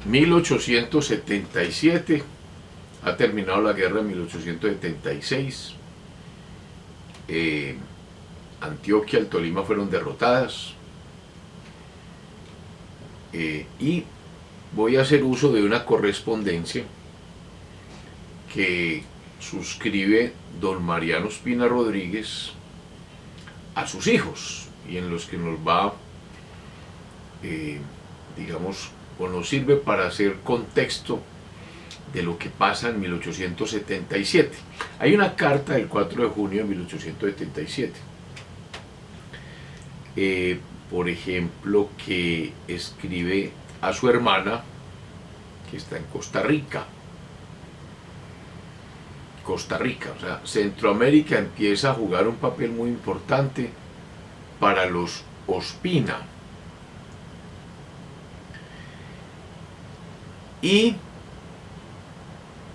1877, ha terminado la guerra en 1876. Antioquia, el Tolima fueron derrotadas. Y voy a hacer uso de una correspondencia que suscribe don Mariano Espina Rodríguez a sus hijos, y en los que nos va, digamos, o nos sirve para hacer contexto de lo que pasa en 1877. Hay una carta del 4 de junio de 1877, por ejemplo, que escribe a su hermana, que está en Costa Rica. Costa Rica, o sea, Centroamérica empieza a jugar un papel muy importante para los Ospina. Y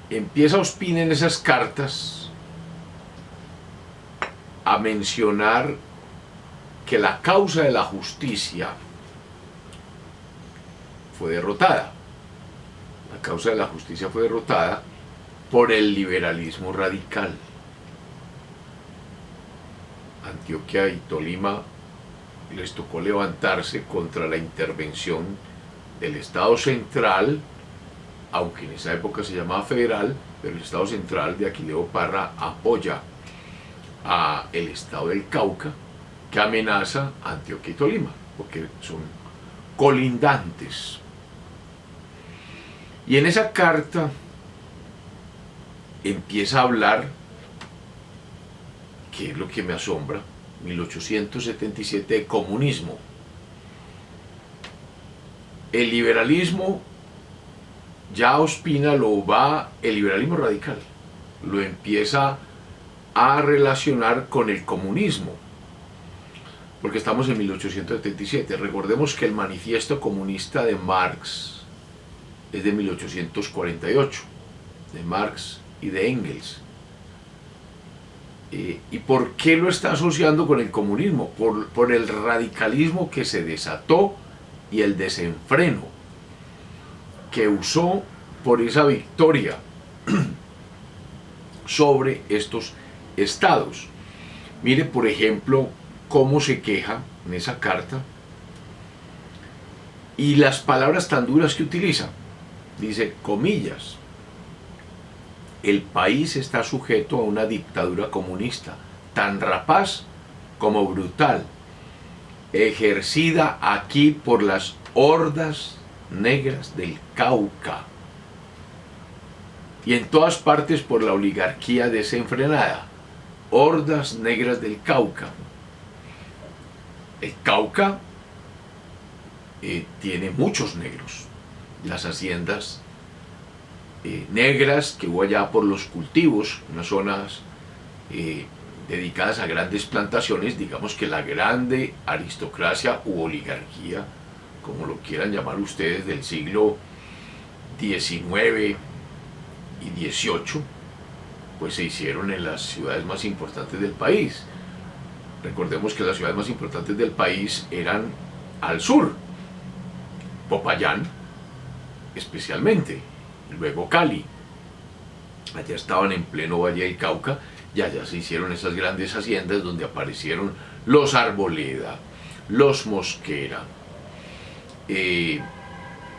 empieza Ospina en esas cartas a mencionar que la causa de la justicia fue derrotada. La causa de la justicia fue derrotada por el liberalismo radical. Antioquia y Tolima les tocó levantarse contra la intervención del Estado central, aunque en esa época se llamaba federal, pero el Estado central de Aquileo Parra apoya a el Estado del Cauca, que amenaza a Antioquia y Tolima, porque son colindantes. Y en esa carta empieza a hablar, que es lo que me asombra, 1877, de comunismo. El liberalismo, ya Ospina el liberalismo radical, lo empieza a relacionar con el comunismo, porque estamos en 1877. Recordemos que el manifiesto comunista de Marx es de 1848, de Marx y de Engels. ¿Y por qué lo está asociando con el comunismo? Por el radicalismo que se desató y el desenfreno que usó por esa victoria sobre estos estados. Mire, por ejemplo, cómo se queja en esa carta y las palabras tan duras que utiliza. Dice, comillas: el país está sujeto a una dictadura comunista, tan rapaz como brutal, ejercida aquí por las hordas negras del Cauca y en todas partes por la oligarquía desenfrenada. Hordas negras del Cauca. El Cauca tiene muchos negros. Las haciendas negras que hubo allá por los cultivos, unas zonas dedicadas a grandes plantaciones, digamos que la grande aristocracia u oligarquía, como lo quieran llamar ustedes, del siglo XIX y XVIII, pues se hicieron en las ciudades más importantes del país. Recordemos que las ciudades más importantes del país eran al sur, Popayán especialmente, luego Cali. Allá estaban en pleno Valle del Cauca y allá se hicieron esas grandes haciendas donde aparecieron los Arboleda, los Mosquera,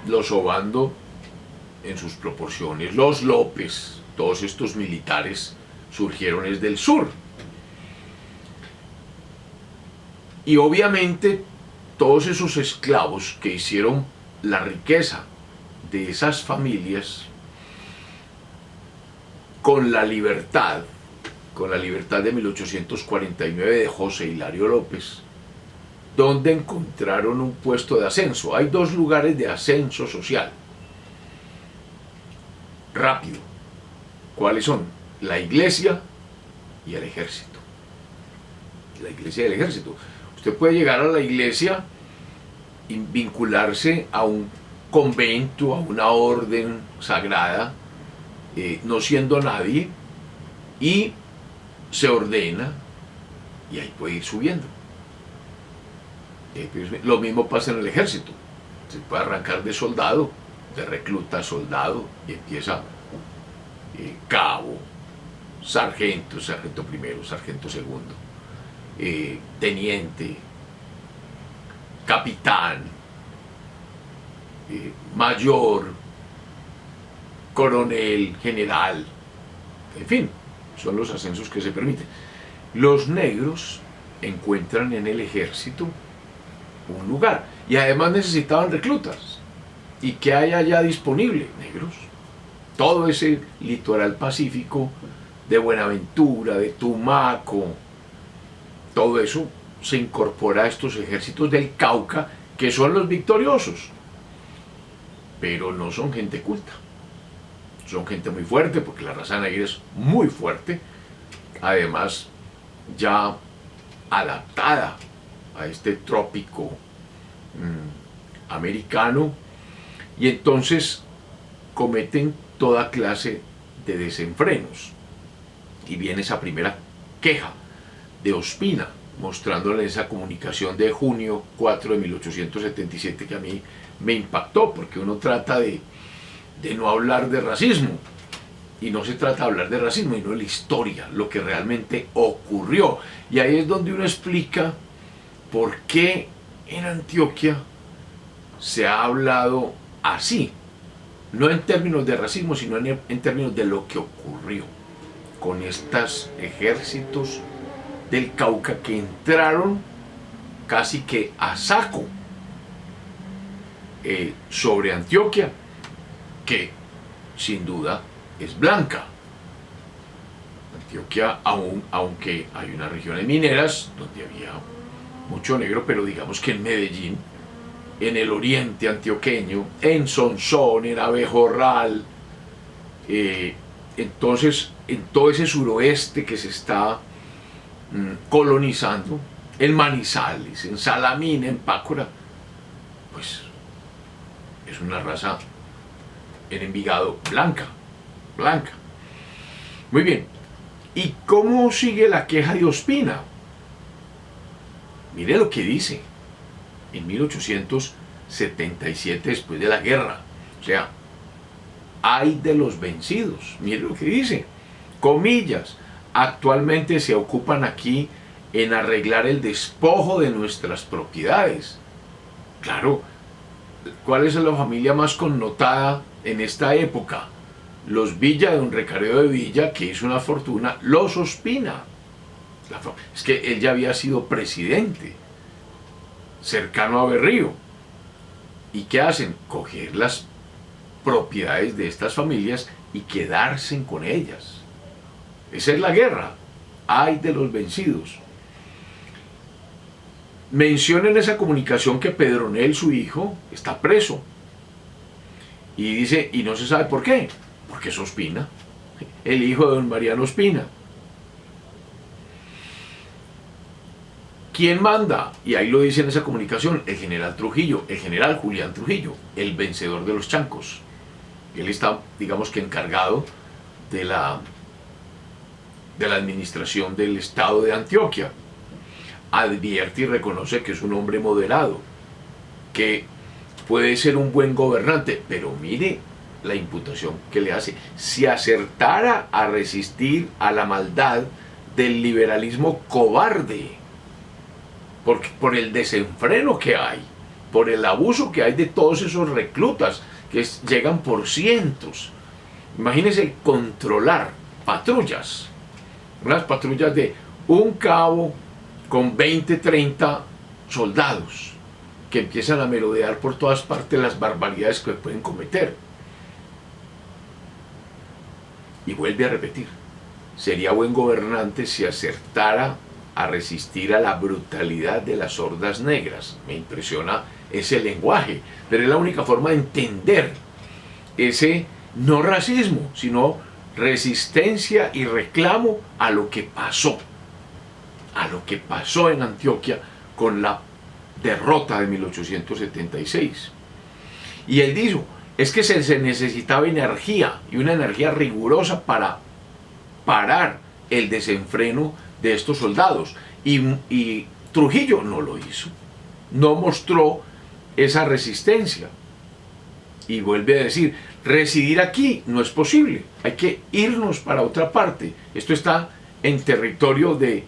los Obando en sus proporciones, los López. Todos estos militares surgieron desde el sur. Y obviamente todos esos esclavos que hicieron la riqueza de esas familias con la libertad de 1849 de José Hilario López, donde encontraron un puesto de ascenso. Hay dos lugares de ascenso social rápido. ¿Cuáles son? La iglesia y el ejército. La iglesia y el ejército. Usted puede llegar a la iglesia y vincularse a un convento, a una orden sagrada, no siendo nadie, y se ordena y ahí puede ir subiendo. Lo mismo pasa en el ejército. Se puede arrancar de soldado de recluta a soldado y empieza cabo, sargento, sargento primero, sargento segundo, teniente, capitán, mayor, coronel, general, en fin, son los ascensos que se permiten. Los negros encuentran en el ejército un lugar y además necesitaban reclutas. ¿Y qué hay allá disponible? Negros. Todo ese litoral pacífico de Buenaventura, de Tumaco, todo eso se incorpora a estos ejércitos del Cauca, que son los victoriosos, pero no son gente culta, son gente muy fuerte, porque la raza negra es muy fuerte, además ya adaptada a este trópico americano, y entonces cometen toda clase de desenfrenos. Y viene esa primera queja de Ospina, mostrándole esa comunicación de junio 4 de 1877 que a mí me impactó, porque uno trata de no hablar de racismo, y no se trata de hablar de racismo, sino de la historia, lo que realmente ocurrió. Y ahí es donde uno explica por qué en Antioquia se ha hablado así, no en términos de racismo, sino en términos de lo que ocurrió con estos ejércitos del Cauca que entraron casi que a saco sobre Antioquia, que sin duda es blanca. Antioquia, aunque hay unas regiones mineras donde había mucho negro, pero digamos que en Medellín, en el oriente antioqueño, en Sonsón, en Abejorral, entonces en todo ese suroeste que se está colonizando, en Manizales, en Salamina, en Pácora, pues es una raza, en Envigado, blanca. Muy bien, ¿y cómo sigue la queja de Ospina? Mire lo que dice en 1877, después de la guerra, o sea, ay de los vencidos. Mire lo que dice, comillas: actualmente se ocupan aquí en arreglar el despojo de nuestras propiedades. Claro, ¿cuál es la familia más connotada en esta época? Los Villa, de don Recaredo de Villa, que hizo una fortuna. Los Ospina, es que él ya había sido presidente, cercano a Berrío. ¿Y qué hacen? Coger las propiedades de estas familias y quedarse con ellas. Esa es la guerra. Ay de los vencidos. Menciona en esa comunicación que Pedronel, su hijo, está preso. Y dice, y no se sabe por qué. Porque es Ospina, el hijo de don Mariano Ospina. ¿Quién manda? Y ahí lo dice en esa comunicación, el general Trujillo, el general Julián Trujillo, el vencedor de los Chancos. Él está, digamos que, encargado de la administración del estado de Antioquia. Advierte y reconoce que es un hombre moderado, que puede ser un buen gobernante, pero mire la imputación que le hace: si acertara a resistir a la maldad del liberalismo cobarde, por el desenfreno que hay, por el abuso que hay de todos esos reclutas que llegan por cientos. Imagínense controlar patrullas, unas patrullas de un cabo con 20, 30 soldados que empiezan a merodear por todas partes las barbaridades que pueden cometer. Y vuelve a repetir, sería buen gobernante si acertara a resistir a la brutalidad de las hordas negras. Me impresiona ese lenguaje, pero es la única forma de entender ese no racismo, sino resistencia y reclamo a lo que pasó en Antioquia con la derrota de 1876. Y él dijo, es que se necesitaba energía, y una energía rigurosa para parar el desenfreno de estos soldados. Y Trujillo no lo hizo, no mostró esa resistencia. Y vuelve a decir, residir aquí no es posible, hay que irnos para otra parte. Esto está en territorio de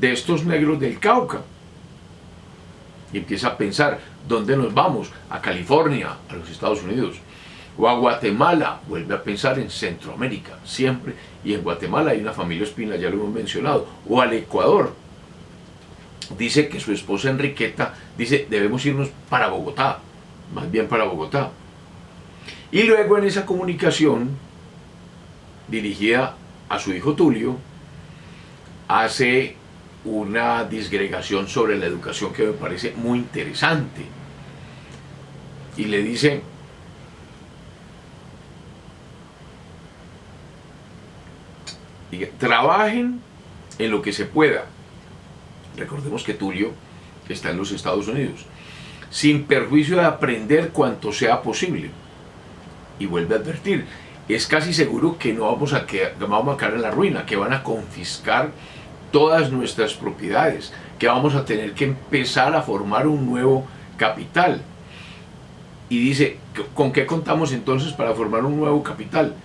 estos negros del Cauca. Y empieza a pensar, ¿dónde nos vamos? A California, a los Estados Unidos, o a Guatemala. Vuelve a pensar en Centroamérica, siempre. Y en Guatemala hay una familia Ospina, ya lo hemos mencionado. O al Ecuador. Dice que su esposa Enriqueta dice, debemos irnos para Bogotá, más bien para Bogotá. Y luego en esa comunicación, dirigida a su hijo Tulio, hace una disgregación sobre la educación que me parece muy interesante. Y le dice, trabajen en lo que se pueda. Recordemos que Tulio está en los Estados Unidos, sin perjuicio de aprender cuanto sea posible. Y vuelve a advertir, es casi seguro que no vamos a caer en la ruina, que van a confiscar todas nuestras propiedades, que vamos a tener que empezar a formar un nuevo capital. Y dice, ¿con qué contamos entonces para formar un nuevo capital?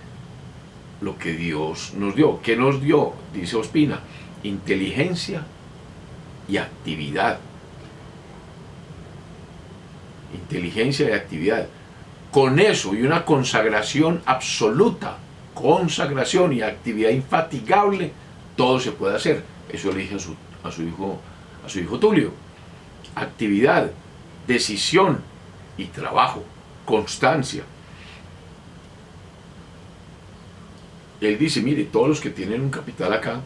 Lo que Dios nos dio. ¿Qué nos dio? Dice Ospina, inteligencia y actividad. Inteligencia y actividad. Con eso y una consagración absoluta, consagración y actividad infatigable, todo se puede hacer. Eso le dije a su hijo Tulio. Actividad, decisión y trabajo, constancia. Él dice, mire, todos los que tienen un capital acá,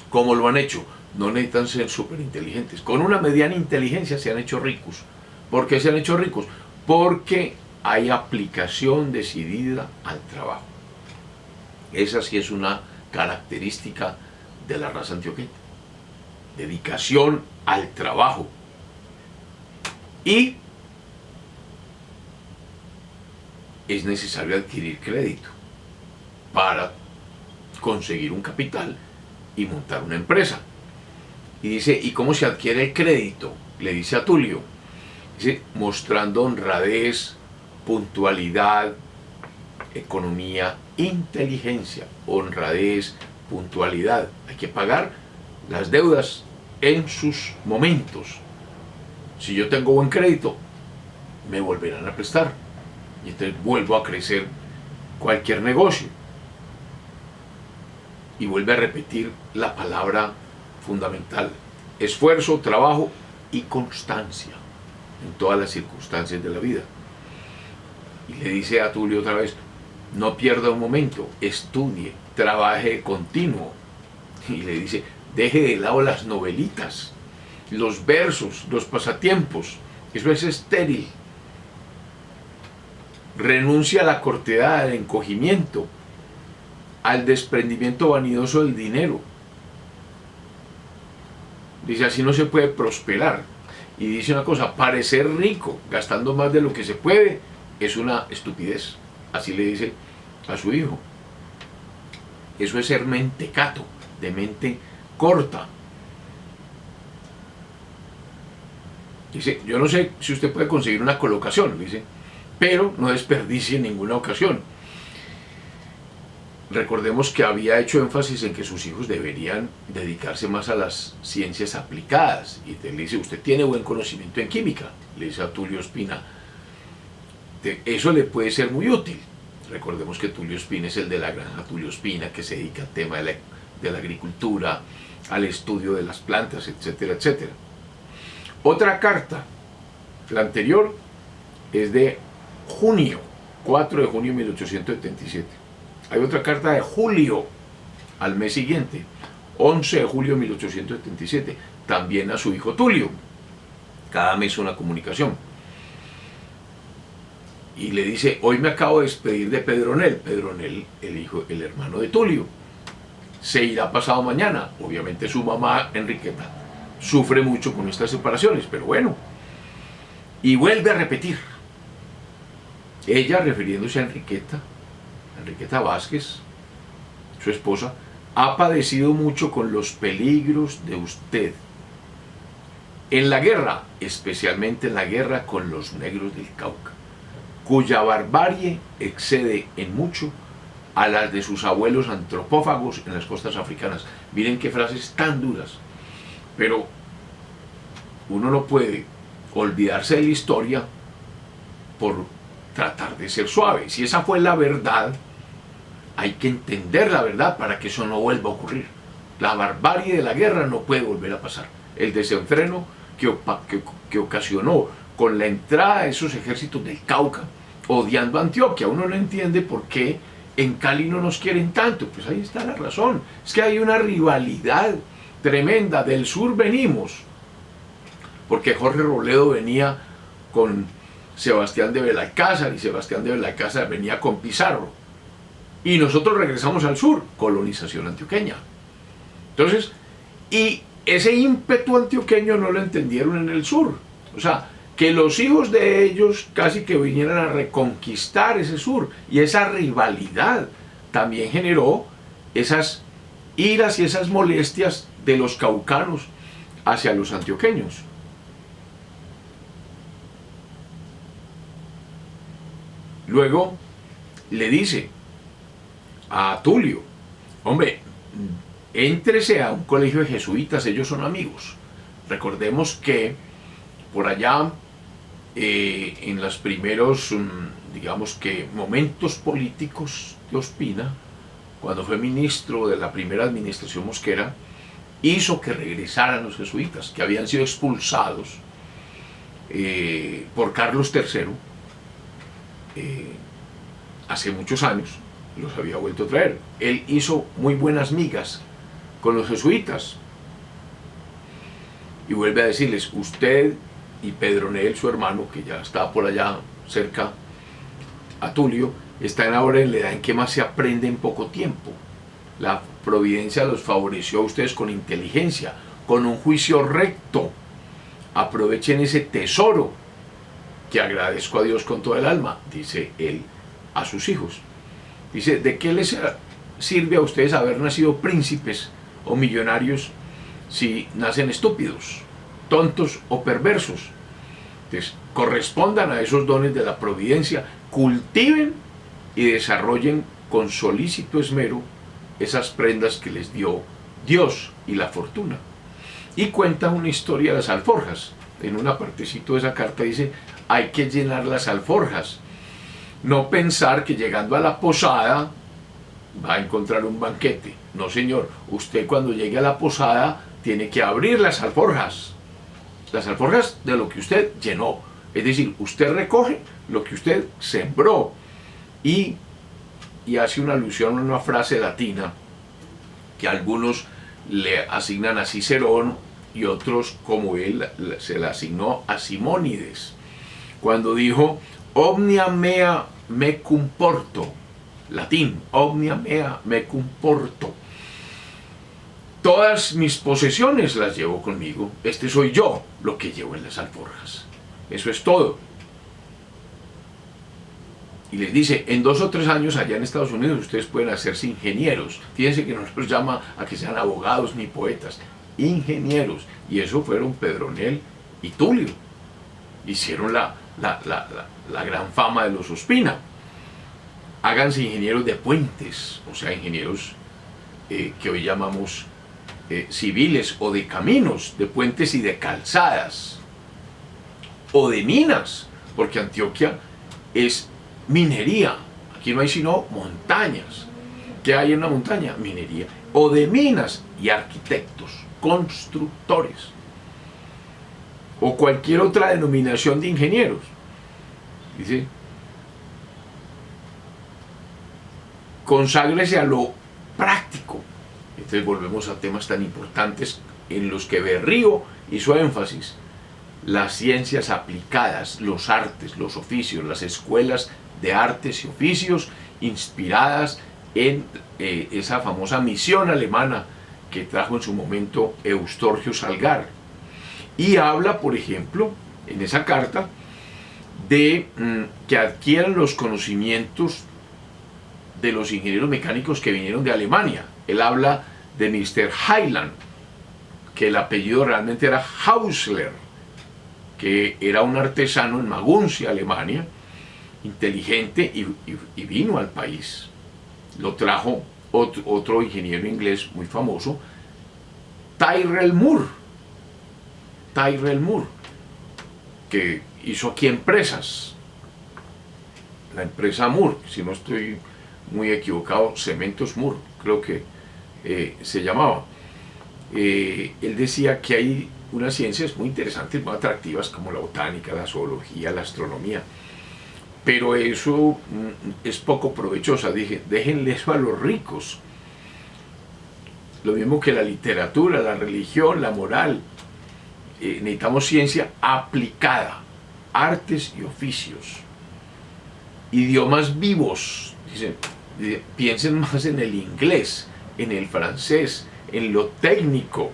¿cómo lo han hecho? No necesitan ser súper inteligentes. Con una mediana inteligencia se han hecho ricos. ¿Por qué se han hecho ricos? Porque hay aplicación decidida al trabajo. Esa sí es una característica de la raza antioqueña. Dedicación al trabajo. Y es necesario adquirir crédito para conseguir un capital y montar una empresa. Y dice, ¿y cómo se adquiere el crédito? Le dice a Tulio, dice, mostrando honradez, puntualidad, economía, inteligencia, honradez, puntualidad. Hay que pagar las deudas en sus momentos. Si yo tengo buen crédito, me volverán a prestar. Y entonces vuelvo a crecer cualquier negocio. Y vuelve a repetir la palabra fundamental: esfuerzo, trabajo y constancia en todas las circunstancias de la vida. Y le dice a Tulio otra vez, no pierda un momento, estudie, trabaje de continuo. Y le dice, deje de lado las novelitas, los versos, los pasatiempos, eso es estéril. Renuncia a la cortedad, al encogimiento, al desprendimiento vanidoso del dinero. Dice, así no se puede prosperar. Y dice una cosa, parecer rico gastando más de lo que se puede es una estupidez. Así le dice a su hijo. Eso es ser mentecato, de mente corta. Dice, yo no sé si usted puede conseguir una colocación, dice, pero no desperdicie en ninguna ocasión. Recordemos que había hecho énfasis en que sus hijos deberían dedicarse más a las ciencias aplicadas. Y él le dice, usted tiene buen conocimiento en química, le dice a Tulio Ospina. Eso le puede ser muy útil. Recordemos que Tulio Ospina es el de la granja Tulio Ospina, que se dedica al tema de la agricultura, al estudio de las plantas, etcétera, etcétera. Otra carta, la anterior, es de junio, 4 de junio de 1877. Hay otra carta de julio, al mes siguiente, 11 de julio de 1877, también a su hijo Tulio. Cada mes una comunicación. Y le dice, hoy me acabo de despedir de Pedronel. Pedronel, el hermano de Tulio. Se irá pasado mañana. Obviamente su mamá, Enriqueta, sufre mucho con estas separaciones, pero bueno. Y vuelve a repetir. Ella, refiriéndose a Enriqueta Vázquez, su esposa, ha padecido mucho con los peligros de usted. En la guerra, especialmente en la guerra con los negros del Cauca. cuya barbarie excede en mucho a las de sus abuelos antropófagos en las costas africanas. Miren qué frases tan duras. Pero uno no puede olvidarse de la historia por tratar de ser suave. Si esa fue la verdad, hay que entender la verdad para que eso no vuelva a ocurrir. La barbarie de la guerra no puede volver a pasar. El desenfreno que ocasionó con la entrada de esos ejércitos del Cauca, odiando a Antioquia. Uno no entiende por qué en Cali no nos quieren tanto. Pues ahí está la razón. Es que hay una rivalidad tremenda. Del sur venimos, porque Jorge Robledo venía con Sebastián de Belalcázar y Sebastián de Belalcázar venía con Pizarro. Y nosotros regresamos al sur, colonización antioqueña. Entonces, y ese ímpetu antioqueño no lo entendieron en el sur. O sea, que los hijos de ellos casi que vinieran a reconquistar ese sur. Y esa rivalidad también generó esas iras y esas molestias de los caucanos hacia los antioqueños. Luego le dice a Tulio, hombre, éntrese a un colegio de jesuitas, ellos son amigos. Recordemos que por allá, en los primeros, digamos que, momentos políticos de Ospina, cuando fue ministro de la primera administración Mosquera, hizo que regresaran los jesuitas, que habían sido expulsados por Carlos III, hace muchos años, los había vuelto a traer. Él hizo muy buenas migas con los jesuitas y vuelve a decirles, usted y Pedronel, su hermano, que ya está por allá cerca a Tulio, están ahora en la edad en que más se aprende en poco tiempo. La providencia los favoreció a ustedes con inteligencia, con un juicio recto. Aprovechen ese tesoro que agradezco a Dios con todo el alma, dice él a sus hijos. Dice, ¿de qué les sirve a ustedes haber nacido príncipes o millonarios si nacen estúpidos, tontos o perversos? Entonces, correspondan a esos dones de la providencia, cultiven y desarrollen con solícito esmero esas prendas que les dio Dios y la fortuna. Y cuenta una historia de las alforjas. En una partecita de esa carta dice, hay que llenar las alforjas. No pensar que llegando a la posada va a encontrar un banquete. No, señor. Usted cuando llegue a la posada tiene que abrir las alforjas. Las alforjas de lo que usted llenó. Es decir, usted recoge lo que usted sembró. Y hace una alusión a una frase latina que algunos le asignan a Cicerón y otros, como él, se la asignó a Simónides, cuando dijo, omnia mea mecum porto, latín, omnia mea mecum porto, todas mis posesiones las llevo conmigo, este soy yo lo que llevo en las alforjas, eso es todo. Y les dice, en 2 o 3 años allá en Estados Unidos ustedes pueden hacerse ingenieros. Fíjense que no los llama a que sean abogados ni poetas, ingenieros. Y eso fueron Pedronel y Tulio. Hicieron la gran fama de los Ospina. Háganse ingenieros de puentes, o sea, ingenieros que hoy llamamos civiles, o de caminos, de puentes y de calzadas, o de minas, porque Antioquia es minería. Aquí no hay sino montañas. ¿Qué hay en una montaña? Minería. O de minas y arquitectos, constructores, o cualquier otra denominación de ingenieros. Dice, conságrese a lo práctico. Entonces volvemos a temas tan importantes en los que Berrío hizo énfasis. Las ciencias aplicadas, los artes, los oficios, las escuelas de artes y oficios inspiradas en esa famosa misión alemana que trajo en su momento Eustorgio Salgar. Y habla, por ejemplo, en esa carta, de que adquieran los conocimientos de los ingenieros mecánicos que vinieron de Alemania. Él habla de Mr. Heiland, que el apellido realmente era Hausler, que era un artesano en Maguncia, Alemania, inteligente y vino al país. Lo trajo otro ingeniero inglés muy famoso, Tyrrell Moore. Tyrrell Moore, que hizo aquí empresas. La empresa Moore, si no estoy muy equivocado, Cementos Moore, creo que se llamaba. Él decía que hay unas ciencias muy interesantes, muy atractivas, como la botánica, la zoología, la astronomía, pero eso es poco provechosa. Dije, déjenle eso a los ricos. Lo mismo que la literatura, la religión, la moral. Necesitamos ciencia aplicada, artes y oficios, idiomas vivos. Dice, piensen más en el inglés, en el francés, en lo técnico,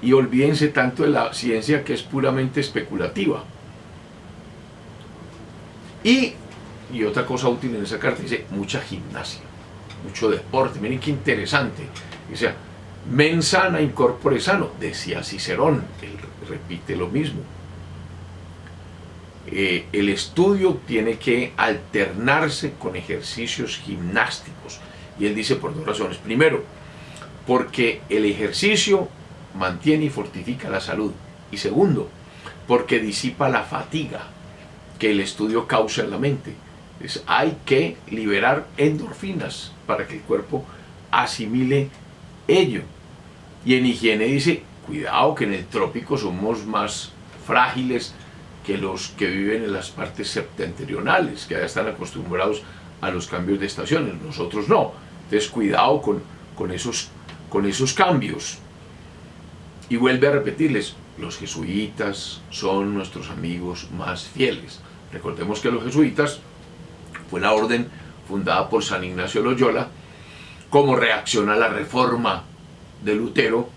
y olvídense tanto de la ciencia que es puramente especulativa. Y otra cosa útil en esa carta, dice mucha gimnasia, mucho deporte. Miren qué interesante. O sea, mens sana in corpore sano, decía Cicerón. Él repite lo mismo. El estudio tiene que alternarse con ejercicios gimnásticos. Y él dice por dos razones. Primero, porque el ejercicio mantiene y fortifica la salud. Y segundo, porque disipa la fatiga que el estudio causa en la mente. Entonces, hay que liberar endorfinas para que el cuerpo asimile ello. Y en higiene dice, cuidado que en el trópico somos más frágiles que los que viven en las partes septentrionales, que ya están acostumbrados a los cambios de estaciones. Nosotros no. Entonces cuidado con esos cambios. Y vuelve a repetirles, los jesuitas son nuestros amigos más fieles. Recordemos que los jesuitas fue la orden fundada por San Ignacio de Loyola como reacción a la reforma de Lutero,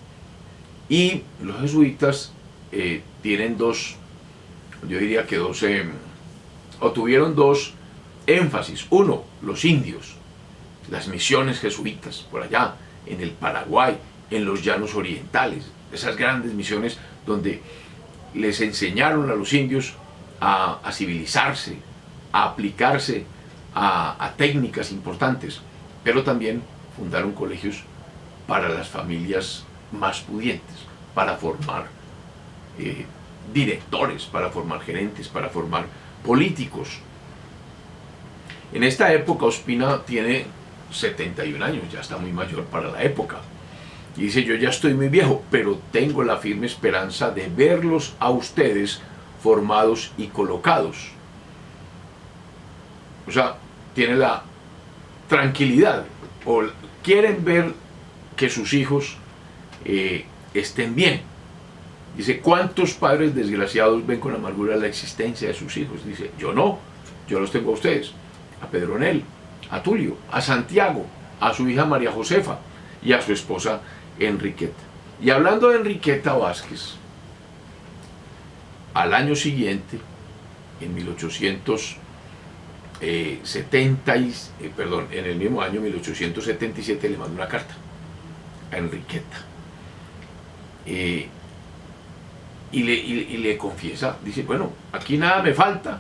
y los jesuitas tienen tuvieron dos énfasis. Uno, los indios, las misiones jesuitas por allá en el Paraguay, en los llanos orientales, esas grandes misiones donde les enseñaron a los indios a civilizarse, a aplicarse a técnicas importantes, pero también fundaron colegios para las familias más pudientes, para formar directores, para formar gerentes, para formar políticos. En esta época Ospina tiene 71 años, ya está muy mayor para la época. Y dice, yo ya estoy muy viejo, pero tengo la firme esperanza de verlos a ustedes formados y colocados. O sea, tiene la tranquilidad, o quieren ver que sus hijos estén bien. Dice, ¿cuántos padres desgraciados ven con amargura la existencia de sus hijos? Dice, yo no, yo los tengo a ustedes, a Pedronel, a Tulio, a Santiago, a su hija María Josefa y a su esposa Enriqueta. Y hablando de Enriqueta Vázquez, al año siguiente, en 1877 le mandó una carta a Enriqueta. Y le confiesa, dice, bueno, aquí nada me falta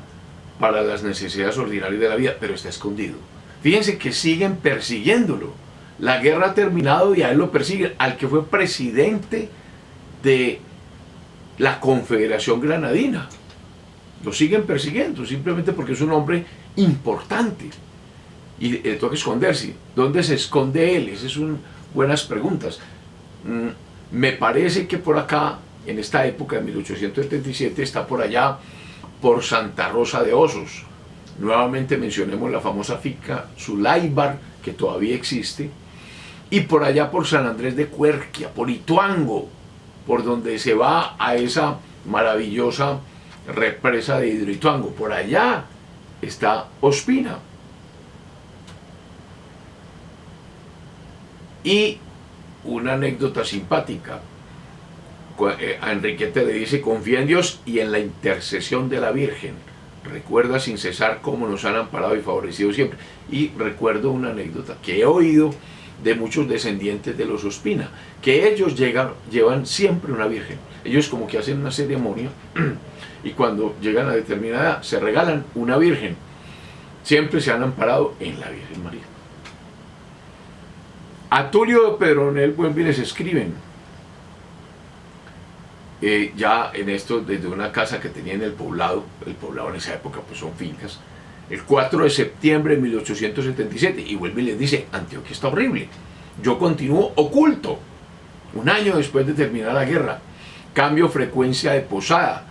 para las necesidades ordinarias de la vida, pero está escondido. Fíjense que siguen persiguiéndolo. La guerra ha terminado y a él lo persiguen, al que fue presidente de la Confederación Granadina. Lo siguen persiguiendo, simplemente porque es un hombre importante. Y le toca esconderse. ¿Dónde se esconde él? Esas son buenas preguntas. Me parece que por acá, en esta época de 1877, está por allá, por Santa Rosa de Osos. Nuevamente mencionemos la famosa finca Zulaybar, que todavía existe, y por allá por San Andrés de Cuerquia, por Ituango, por donde se va a esa maravillosa represa de Hidroituango. Por allá está Ospina. Y una anécdota simpática. A Enriqueta le dice, confía en Dios y en la intercesión de la Virgen. Recuerda sin cesar cómo nos han amparado y favorecido siempre. Y recuerdo una anécdota que he oído de muchos descendientes de los Ospina, que ellos llevan siempre una virgen. Ellos como que hacen una ceremonia y cuando llegan a determinada edad se regalan una virgen. siempre se han amparado en la Virgen María. A Tulio Pedronel Buenvi les escriben, ya en esto, desde una casa que tenía en el poblado en esa época pues son fincas, el 4 de septiembre de 1877, y Buenvi les dice: Antioquia está horrible, yo continúo oculto. Un año después de terminar la guerra, cambio frecuencia de posada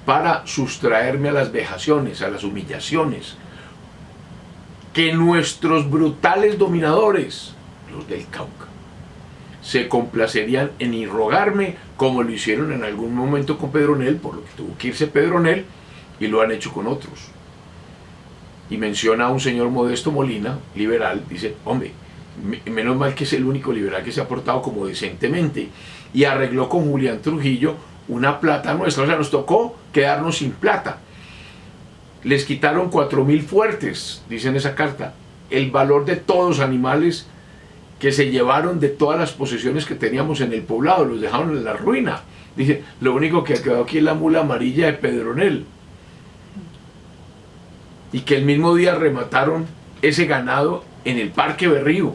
para sustraerme a las vejaciones, a las humillaciones que nuestros brutales dominadores, los del Cauca, se complacerían en irrogarme, como lo hicieron en algún momento con Pedronel, por lo que tuvo que irse Pedronel, y lo han hecho con otros. Y menciona a un señor Modesto Molina, liberal, dice: hombre, menos mal que es el único liberal que se ha portado como decentemente, y arregló con Julián Trujillo una plata nuestra. O sea, nos tocó quedarnos sin plata. Les quitaron 4.000 fuertes, dice en esa carta, el valor de todos los animales que se llevaron de todas las posesiones que teníamos en el poblado, los dejaron en la ruina. Dice: lo único que ha quedado aquí es la mula amarilla de Pedronel. Y que el mismo día remataron ese ganado en el Parque Berrío,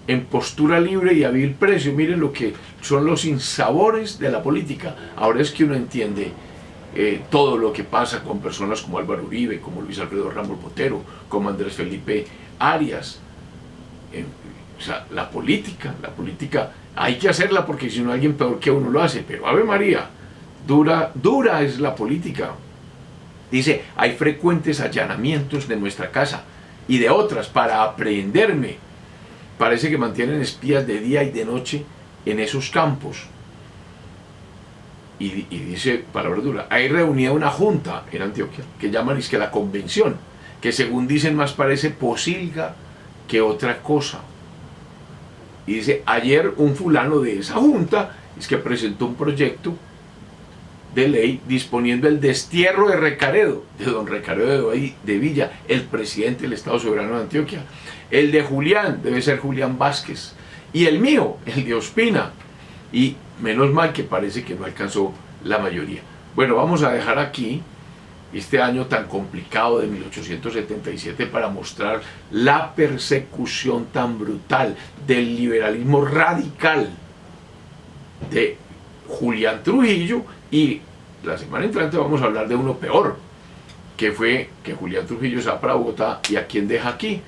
en postura libre y a vil precio. Miren lo que son los sinsabores de la política. Ahora es que uno entiende todo lo que pasa con personas como Álvaro Uribe, como Luis Alfredo Ramos Botero, como Andrés Felipe Arias. O sea, la política hay que hacerla, porque si no alguien peor que uno lo hace. Pero Ave María, dura es la política. Dice: hay frecuentes allanamientos de nuestra casa y de otras para aprehenderme. Parece que mantienen espías de día y de noche en esos campos. Y dice, palabra dura, hay reunida una junta en Antioquia que llaman es que la convención, que según dicen más parece posilga que otra cosa. Y dice: ayer un fulano de esa junta es que presentó un proyecto de ley disponiendo el destierro de Recaredo, de don Recaredo de Villa, el presidente del Estado Soberano de Antioquia. El de Julián debe ser Julián Vázquez, y el mío, el de Ospina. Y menos mal que parece que no alcanzó la mayoría. Bueno, vamos a dejar aquí este año tan complicado de 1877 para mostrar la persecución tan brutal del liberalismo radical de Julián Trujillo. Y la semana entrante vamos a hablar de uno peor, que fue que Julián Trujillo se va para Bogotá, y a quien deja aquí,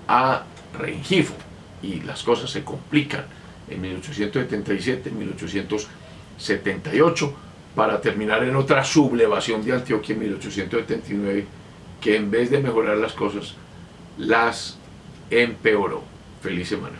a Rengifo, y las cosas se complican en 1877, en 1878, para terminar en otra sublevación de Antioquia en 1879, que en vez de mejorar las cosas, las empeoró. Feliz semana.